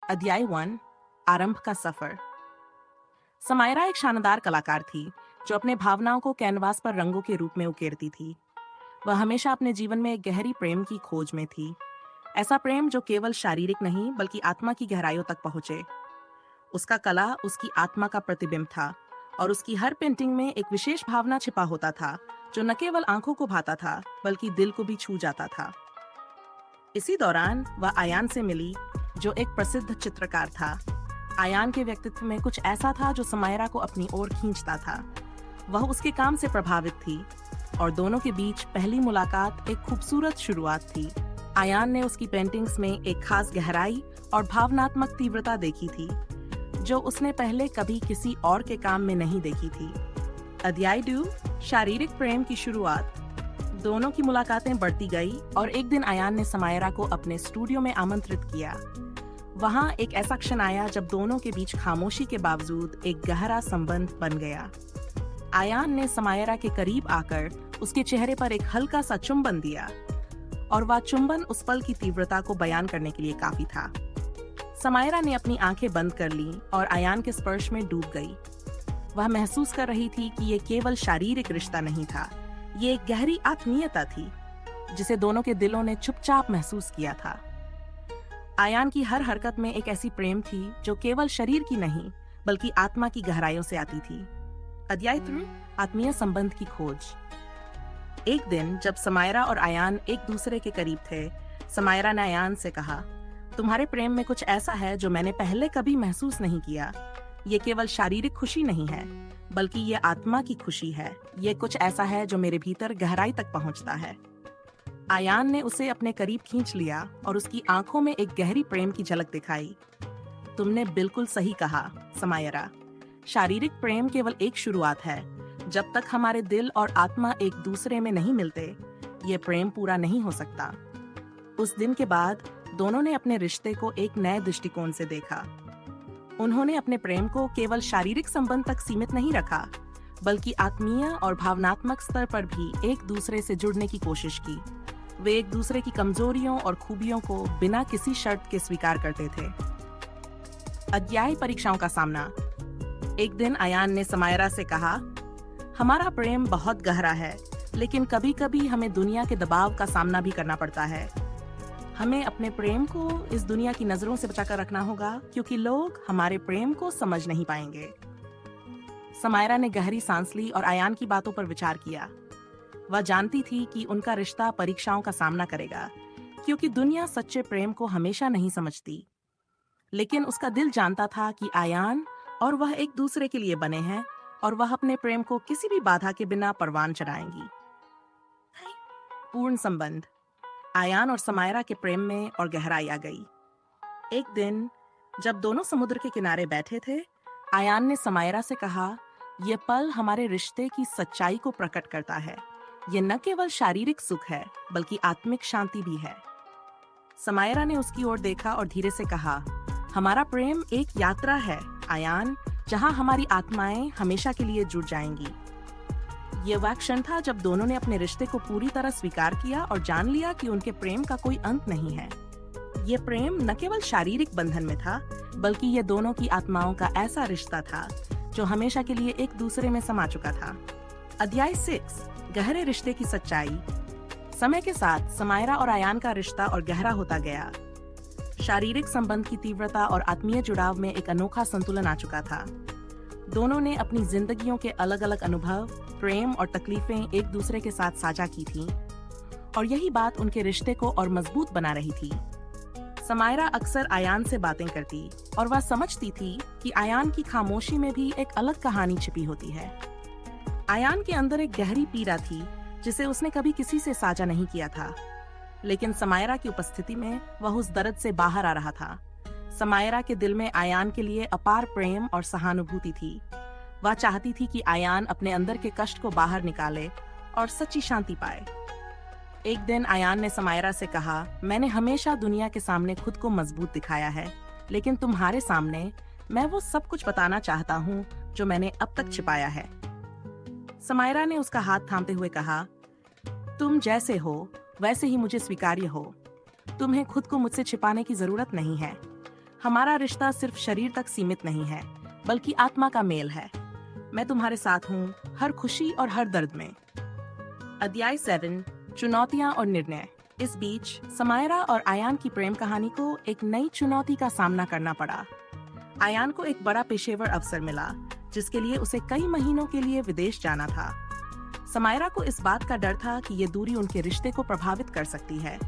अध्याय 1 आरंभ का सफर। समायरा एक शानदार कलाकार थी जो अपने भावनाओं को कैनवास पर रंगों के रूप में उकेरती थी। वह हमेशा अपने जीवन में एक गहरी प्रेम की खोज में थी। ऐसा प्रेम जो केवल शारीरिक नहीं बल्कि आत्मा की गहराइयों तक पहुंचे। उसका कला उसकी आत्मा का प्रतिबिंब था और उसकी हर पेंटिंग में एक विशेष भावना छिपा होता था जो न केवल आंखों को भाता था बल्कि दिल को भी छू जाता था। इसी दौरान वह आयान से मिली जो एक प्रसिद्ध चित्रकार था। आयान के व्यक्तित्व में कुछ ऐसा था जो समायरा को अपनी ओर खींचता था। वह उसके काम से प्रभावित थी और दोनों के बीच पहली मुलाकात एक खूबसूरत शुरुआत थी। आयान ने उसकी पेंटिंग्स में एक खास गहराई और भावनात्मक तीव्रता देखी थी जो उसने पहले कभी किसी और के काम में नहीं देखी थी। अध्याय 2 शारीरिक प्रेम की शुरुआत। दोनों की मुलाकातें बढ़ती गई और एक दिन आयान ने समायरा को अपने स्टूडियो में आमंत्रित किया। वहां एक ऐसा क्षण आया जब दोनों के बीच खामोशी के बावजूद एक गहरा संबंध बन गया। आयान ने समायरा के करीब आकर उसके चेहरे पर एक हल्का सा चुंबन दिया और वह चुंबन उस पल की तीव्रता को बयान करने के लिए काफी था। समायरा ने अपनी आंखें बंद कर लीं और आयान के स्पर्श में डूब गई। वह महसूस कर रही थी कि ये केवल शारीरिक रिश्ता नहीं था, ये एक गहरी आत्मीयता थी जिसे दोनों के दिलों ने चुपचाप महसूस किया था। आयान की हर हरकत में एक ऐसी प्रेम थी जो केवल शरीर की नहीं बल्कि आत्मा की गहराइयों से आती थी। अध्याय 3 आत्मीय संबंध की खोज। एक दिन जब समायरा और आयान एक दूसरे के करीब थे, समायरा ने आयान से कहा, तुम्हारे प्रेम में कुछ ऐसा है जो मैंने पहले कभी महसूस नहीं किया। ये केवल शारीरिक खुशी नहीं है बल्कि ये आत्मा की खुशी है। ये कुछ ऐसा है जो मेरे भीतर गहराई तक पहुंचता है। आयान ने उसे अपने करीब खींच लिया और उसकी आंखों में एक गहरी प्रेम की झलक दिखाई। तुमने बिल्कुल सही कहा समायरा, शारीरिक प्रेम केवल एक शुरुआत है। जब तक हमारे दिल और आत्मा एक दूसरे में नहीं मिलते, ये प्रेम पूरा नहीं हो सकता। उस दिन के बाद दोनों ने अपने रिश्ते को एक नए दृष्टिकोण से देखा। उन्होंने अपने प्रेम को केवल शारीरिक संबंध तक सीमित नहीं रखा बल्कि आत्मीय और भावनात्मक स्तर पर भी एक दूसरे से जुड़ने की कोशिश की। वे एक दूसरे की कमजोरियों और खूबियों को बिना किसी शर्त के स्वीकार करते थे। अध्याय परीक्षाओं का सामना। एक दिन आयान ने समायरा से कहा, हमारा प्रेम बहुत गहरा है लेकिन कभी-कभी हमें दुनिया के दबाव का सामना भी करना पड़ता है। हमें अपने प्रेम को इस दुनिया की नजरों से बचाकर रखना होगा क्योंकि लोग हमारे प्रेम को समझ नहीं पाएंगे। समायरा ने गहरी सांस ली और आयान की बातों पर विचार किया। वह जानती थी कि उनका रिश्ता परीक्षाओं का सामना करेगा क्योंकि दुनिया सच्चे प्रेम को हमेशा नहीं समझती। लेकिन उसका दिल जानता था कि आयान और वह एक दूसरे के लिए बने हैं और वह अपने प्रेम को किसी भी बाधा के बिना परवान चढ़ाएंगी। पूर्ण संबंध। आयान और समायरा के प्रेम में और गहराई आ गई। एक दिन जब दोनों समुद्र के किनारे बैठे थे, आयान ने समायरा से कहा, यह पल हमारे रिश्ते की सच्चाई को प्रकट करता है। ये न केवल शारीरिक सुख है बल्कि आत्मिक शांति भी है। समायरा ने उसकी ओर देखा और धीरे से कहा, हमारा प्रेम एक यात्रा है आयान, जहां हमारी आत्माएं हमेशा के लिए जुड़ जाएंगी। ये वह क्षण था जब दोनों ने अपने रिश्ते को पूरी तरह स्वीकार किया और जान लिया कि उनके प्रेम का कोई अंत नहीं है। ये प्रेम न केवल शारीरिक बंधन में था बल्कि ये दोनों की आत्माओं का ऐसा रिश्ता था जो हमेशा के लिए एक दूसरे में समा चुका था। अध्याय 6 गहरे रिश्ते की सच्चाई। समय के साथ समायरा और आयान का रिश्ता और गहरा होता गया। शारीरिक संबंध की तीव्रता और आत्मीय जुड़ाव में एक अनोखा संतुलन आ चुका था। दोनों ने अपनी जिंदगियों के अलग अलग अनुभव, प्रेम और तकलीफें एक दूसरे के साथ साझा की थीं और यही बात उनके रिश्ते को और मजबूत बना रही थी। समायरा अक्सर आयान से बातें करती और वह समझती थी कि आयान की खामोशी में भी एक अलग कहानी छिपी होती है। आयान के अंदर एक गहरी पीड़ा थी जिसे उसने कभी किसी से साझा नहीं किया था, लेकिन समायरा की उपस्थिति में वह उस दर्द से बाहर आ रहा था। समायरा के दिल में आयान के लिए अपार प्रेम और सहानुभूति थी। वह चाहती थी कि आयान अपने अंदर के कष्ट को बाहर निकाले और सच्ची शांति पाए। एक दिन आयान ने समायरा से कहा, मैंने हमेशा दुनिया के सामने खुद को मजबूत दिखाया है, लेकिन तुम्हारे सामने मैं वो सब कुछ बताना चाहता हूँ जो मैंने अब तक छिपाया है। समायरा ने उसका हाथ थामते हुए कहा, तुम जैसे हो वैसे ही मुझे स्वीकार्य हो। तुम्हें खुद को मुझसे छिपाने की जरूरत नहीं है। हमारा रिश्ता सिर्फ शरीर तक सीमित नहीं है, बल्कि आत्मा का मेल है। मैं तुम्हारे साथ हूँ, हर खुशी और हर दर्द में। अध्याय 7, चुनौतियाँ और निर्णय। इस बीच समायरा और आयान की प्रेम कहानी को एक नई चुनौती का सामना करना पड़ा। आयान को एक बड़ा पेशेवर अवसर मिला, जिसके लिए उसे कई महीनों के लिए विदेश जाना था। समायरा को इस बात का डर था कि ये दूरी उनके रिश्ते को प्रभावित कर सकती है,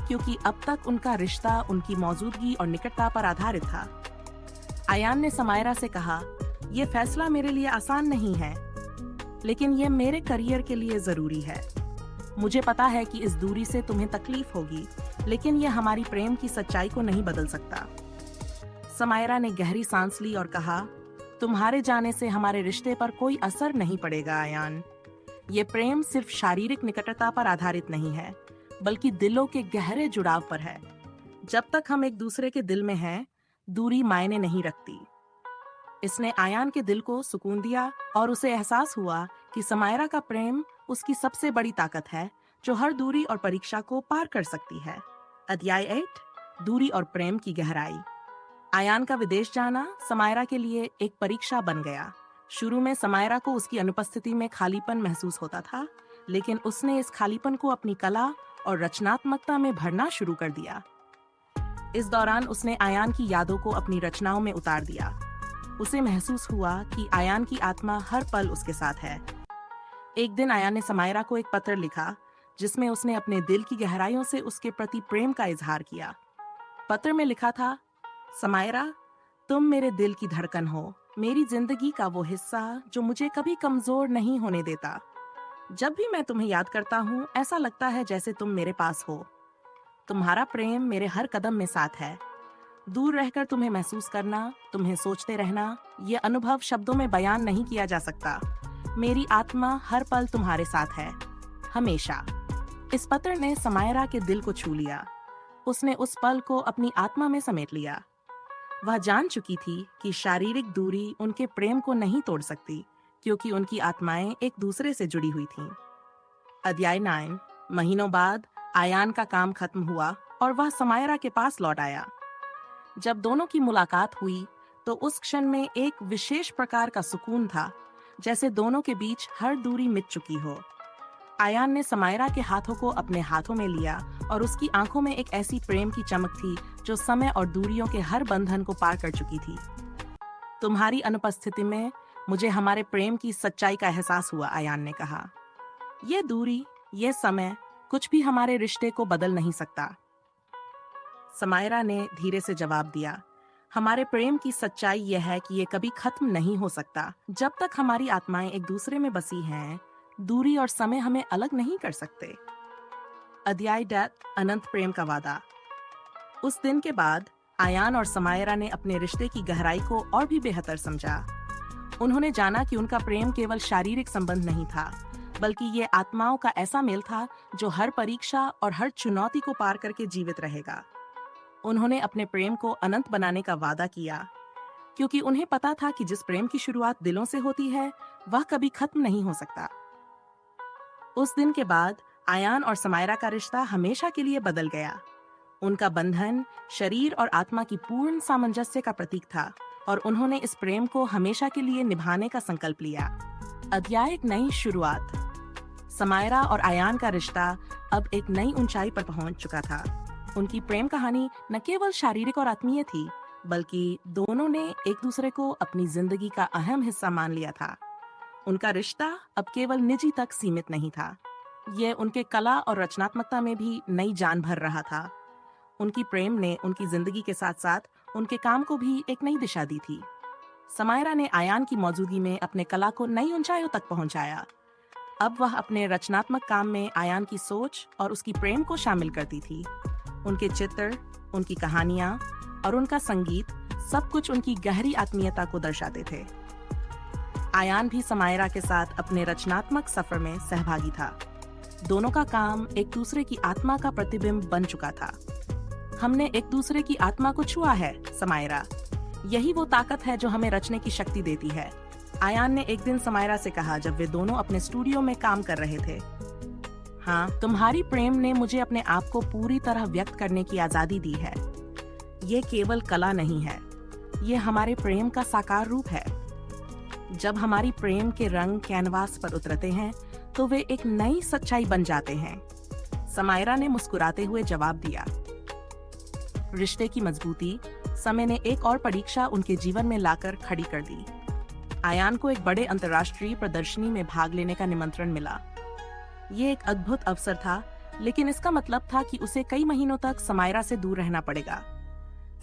क्योंकि अब तक उनका रिश्ता उनकी मौजूदगी और निकटता पर आधारित था। आयान ने समायरा से कहा, "ये फैसला मेरे लिए आसान नहीं है, लेकिन ये मेरे करियर के लिए जरूरी है। मुझे पता है कि इस दूरी से तुम्हें तकलीफ होगी, लेकिन ये हमारी प्रेम की सच्चाई को नहीं बदल सकता।" समायरा ने गहरी सांस ली और कहा, "तुम्हारे जाने से हमारे रिश्ते पर कोई असर नहीं पड़ेगा आयान। ये प्रेम सिर्फ शारीरिक निकटता पर आधारित नहीं है, बल्कि दिलों के गहरे जुड़ाव पर है। जब तक हम एक दूसरे के दिल में हैं, दूरी मायने नहीं रखती।" इसने आयान के दिल को सुकून दिया और उसे एहसास हुआ कि समायरा का प्रेम उसकी सबसे बड़ी ताकत है, जो हर दूरी और परीक्षा को पार कर सकती है। अध्याय 8, दूरी और प्रेम की गहराई। आयान का विदेश जाना समायरा के लिए एक परीक्षा बन गया। शुरू में समायरा को उसकी अनुपस्थिति में खालीपन महसूस होता था, लेकिन उसने इस खालीपन को अपनी कला और रचनात्मकता में भरना शुरू कर दिया। इस दौरान उसने आयान की यादों को अपनी रचनाओं में उतार दिया। उसे महसूस हुआ कि आयान की आत्मा हर पल उसके साथ है। एक दिन आयान ने समायरा को एक पत्र लिखा, जिसमें उसने अपने दिल की गहराइयों से उसके प्रति प्रेम का इजहार किया। पत्र में लिखा था, "समायरा, तुम मेरे दिल की धड़कन हो, मेरी जिंदगी का वो हिस्सा जो मुझे कभी कमजोर नहीं होने देता। जब भी मैं तुम्हें याद करता हूँ, ऐसा लगता है जैसे तुम मेरे पास हो। तुम्हारा प्रेम मेरे हर कदम में साथ है। दूर रहकर तुम्हें महसूस करना, तुम्हें सोचते रहना, ये अनुभव शब्दों में बयान नहीं किया जा सकता। मेरी आत्मा हर पल तुम्हारे साथ है, हमेशा।" इस पत्र ने समायरा के दिल को छू लिया। उसने उस पल को अपनी आत्मा में समेट लिया। वह जान चुकी थी कि शारीरिक दूरी उनके प्रेम को नहीं तोड़ सकती, क्योंकि उनकी आत्माएं एक दूसरे से जुड़ी हुई थीं। अध्याय 9, महीनों बाद आयान का काम खत्म हुआ और वह समायरा के पास लौट आया। जब दोनों की मुलाकात हुई, तो उस क्षण में एक विशेष प्रकार का सुकून था, जैसे दोनों के बीच हर दूरी मिट चुकी हो। आयान ने समायरा के हाथों को अपने हाथों में लिया और उसकी आंखों में एक ऐसी प्रेम की चमक थी जो समय और दूरियों के हर बंधन को पार कर चुकी थी। "तुम्हारी अनुपस्थिति में मुझे हमारे प्रेम की सच्चाई का एहसास हुआ," आयान ने कहा। "ये दूरी, ये समय, कुछ भी हमारे रिश्ते को बदल नहीं सकता।" समायरा ने धीरे से जवाब दिया, "हमारे प्रेम की सच्चाई यह है कि ये कभी खत्म नहीं हो सकता। जब तक हमारी आत्माएं एक दूसरे में बसी हैं, दूरी और समय हमें अलग नहीं कर सकते।" अध्याय 10, अनंत प्रेम का वादा। उस दिन के बाद आयान और समायरा ने अपने रिश्ते की गहराई को और भी बेहतर समझा। उन्होंने जाना कि उनका प्रेम केवल शारीरिक संबंध नहीं था, बल्कि ये आत्माओं का ऐसा मेल था जो हर परीक्षा और हर चुनौती को पार करके जीवित रहेगा। उन्होंने अपने प्रेम को अनंत बनाने का वादा किया, क्योंकि उन्हें पता था कि जिस प्रेम की शुरुआत दिलों से होती है, वह कभी खत्म नहीं हो सकता। उस दिन के बाद आयान और समायरा का रिश्ता हमेशा के लिए बदल गया। उनका बंधन शरीर और आत्मा की पूर्ण सामंजस्य का प्रतीक था, और उन्होंने इस प्रेम को हमेशा के लिए निभाने का संकल्प लिया। अध्याय एक नई शुरुआत। समायरा और आयान का रिश्ता अब एक नई ऊंचाई पर पहुंच चुका था। उनकी प्रेम कहानी न केवल शारीरिक और आत्मीय थी, बल्कि दोनों ने एक दूसरे को अपनी जिंदगी का अहम हिस्सा मान लिया था। उनका रिश्ता अब केवल निजी तक सीमित नहीं था, यह उनके कला और रचनात्मकता में भी नई जान भर रहा था। उनकी प्रेम ने उनकी जिंदगी के साथ साथ उनके काम को भी एक नई दिशा दी थी। समायरा ने आयान की मौजूदगी में अपने कला को नई ऊंचाइयों तक पहुंचाया। अब वह अपने रचनात्मक काम में आयान की सोच और उसकी प्रेम को शामिल करती थी। उनके चित्र, उनकी कहानियां और उनका संगीत सब कुछ उनकी गहरी आत्मीयता को दर्शाते थे। आयान भी समायरा के साथ अपने रचनात्मक सफर में सहभागी था। दोनों का काम एक दूसरे की आत्मा का प्रतिबिंब बन चुका था। "हमने एक दूसरे की आत्मा को छुआ है, समायरा। यही वो ताकत है जो हमें रचने की शक्ति देती है," आयान ने एक दिन समायरा से कहा जब वे दोनों अपने स्टूडियो में काम कर रहे थे। "हाँ, तुम्हारी प्रेम ने मुझे अपने आप को पूरी तरह व्यक्त करने की आजादी दी है। ये केवल कला नहीं है, ये हमारे प्रेम का साकार रूप है। जब हमारी प्रेम के रंग कैनवास पर उतरते हैं तो वे एक नई सच्चाई बन जाते हैं। समायरा ने मुस्कुराते हुए जवाब दिया। रिश्ते की मजबूती समय ने एक और परीक्षा उनके जीवन में लाकर खड़ी कर दी। आयान को एक बड़े अंतर्राष्ट्रीय प्रदर्शनी में भाग लेने का निमंत्रण मिला। ये एक अद्भुत अवसर था, लेकिन इसका मतलब था कि उसे कई महीनों तक समायरा से दूर रहना पड़ेगा।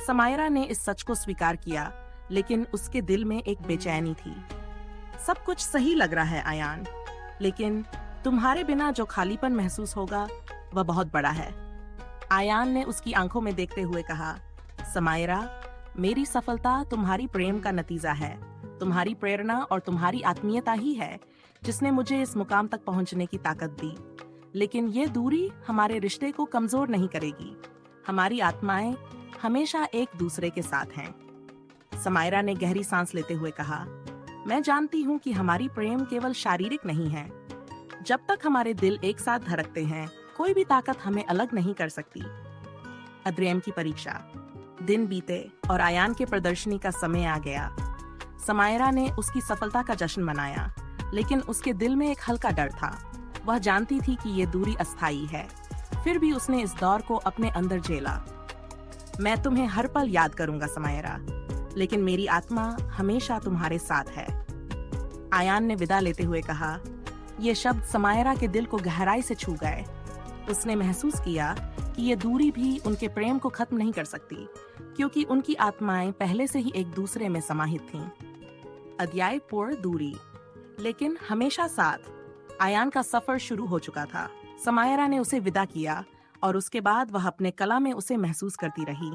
समायरा ने इस सच को स्वीकार किया, लेकिन उसके दिल में एक बेचैनी थी। सब कुछ सही लग रहा है आयान, लेकिन तुम्हारे बिना जो खालीपन महसूस होगा वह बहुत बड़ा है। आयान ने उसकी आंखों में देखते हुए कहा, समायरा, मेरी सफलता तुम्हारी प्रेम का नतीजा है। तुम्हारी प्रेरणा और तुम्हारी आत्मीयता ही है जिसने मुझे इस मुकाम तक पहुंचने की ताकत दी। लेकिन ये दूरी हमारे रिश्ते को कमजोर नहीं करेगी। हमारी आत्माएं हमेशा एक दूसरे के साथ हैं। समायरा ने गहरी सांस लेते हुए कहा, मैं जानती हूँ कि हमारी प्रेम केवल शारीरिक नहीं है। जब तक हमारे दिल एक साथ धड़कते हैं, कोई भी ताकत हमें अलग नहीं कर सकती। अद्रेम की परीक्षा। दिन बीते और आयान के प्रदर्शनी का समय आ गया। समायरा ने उसकी सफलता का जश्न मनाया, लेकिन उसके दिल में एक हल्का डर था। वह जानती थी कि ये दूरी अस्थायी है, फिर भी उसने इस दौर को अपने अंदर झेला। मैं तुम्हें हर पल याद करूंगा समायरा, लेकिन मेरी आत्मा हमेशा तुम्हारे साथ है। आयान ने विदा लेते हुए कहा। ये शब्द समायरा के दिल को गहराई से छू गए। उसने महसूस किया कि ये दूरी भी उनके प्रेम को खत्म नहीं कर सकती, क्योंकि उनकी आत्माएं पहले से ही एक दूसरे में समाहित थीं। अध्याय पूर्ण दूरी, लेकिन हमेशा साथ। आयान का सफर शुरू हो चुका था। समायरा ने उसे विदा किया और उसके बाद वह अपने कला में उसे महसूस करती रही।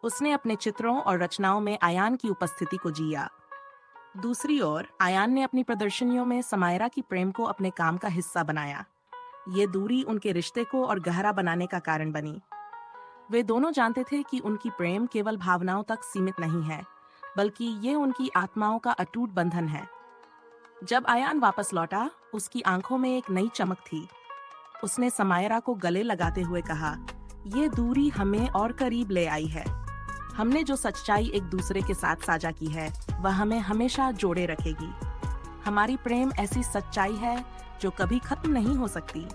उसने अपने चित्रों और रचनाओं में आयान की उपस्थिति को जिया। दूसरी ओर आयान ने अपनी प्रदर्शनियों में समायरा की प्रेम को अपने काम का हिस्सा बनाया। ये दूरी उनके रिश्ते को और गहरा बनाने का कारण बनी। वे दोनों जानते थे कि उनकी प्रेम केवल भावनाओं तक सीमित नहीं है, बल्कि ये उनकी आत्माओं का अटूट बंधन है। जब आयान वापस लौटा, उसकी आंखों में एक नई चमक थी। उसने समायरा को गले लगाते हुए कहा, ये दूरी हमें और करीब ले आई है। हमने जो सच्चाई एक दूसरे के साथ साझा की है, वह हमें हमेशा जोड़े रखेगी। हमारी प्रेम ऐसी सच्चाई है जो कभी खत्म नहीं हो सकती।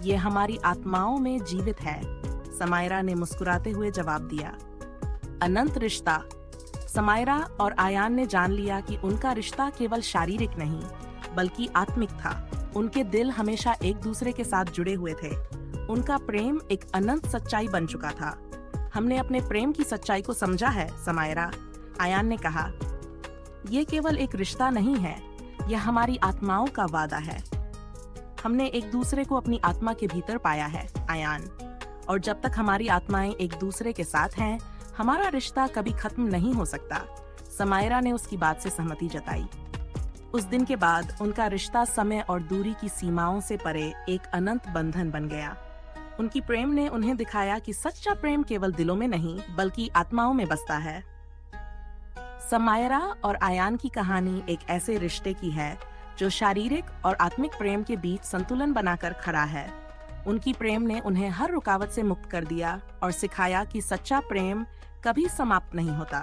ये हमारी आत्माओं में जीवित है। समायरा ने मुस्कुराते हुए जवाब दिया। अनंत रिश्ता। समायरा और आयान ने जान लिया कि उनका रिश्ता केवल शारीरिक नहीं, बल्कि आत्मिक था। उनके दिल हमेशा एक दूसरे के साथ जुड़े हुए थे। उनका प्रेम एक अनंत सच्चाई बन चुका था। हमने अपने प्रेम की सच्चाई को समझा है समायरा, आयान ने कहा। ये केवल एक रिश्ता नहीं है, यह हमारी आत्माओं का वादा है। हमने एक दूसरे को अपनी आत्मा के भीतर पाया है आयान, और जब तक हमारी आत्माएं एक दूसरे के साथ हैं, हमारा रिश्ता कभी खत्म नहीं हो सकता। समायरा ने उसकी बात से सहमति जताई। उस दिन के बाद उनका रिश्ता समय और दूरी की सीमाओं से परे एक अनंत बंधन बन गया। उनकी प्रेम ने उन्हें दिखाया कि सच्चा प्रेम केवल दिलों में नहीं, बल्कि आत्माओं में बसता है। समायरा और आयान की कहानी एक ऐसे रिश्ते की है जो शारीरिक और आत्मिक प्रेम के बीच संतुलन बनाकर खड़ा है। उनकी प्रेम ने उन्हें हर रुकावट से मुक्त कर दिया और सिखाया कि सच्चा प्रेम कभी समाप्त नहीं होता।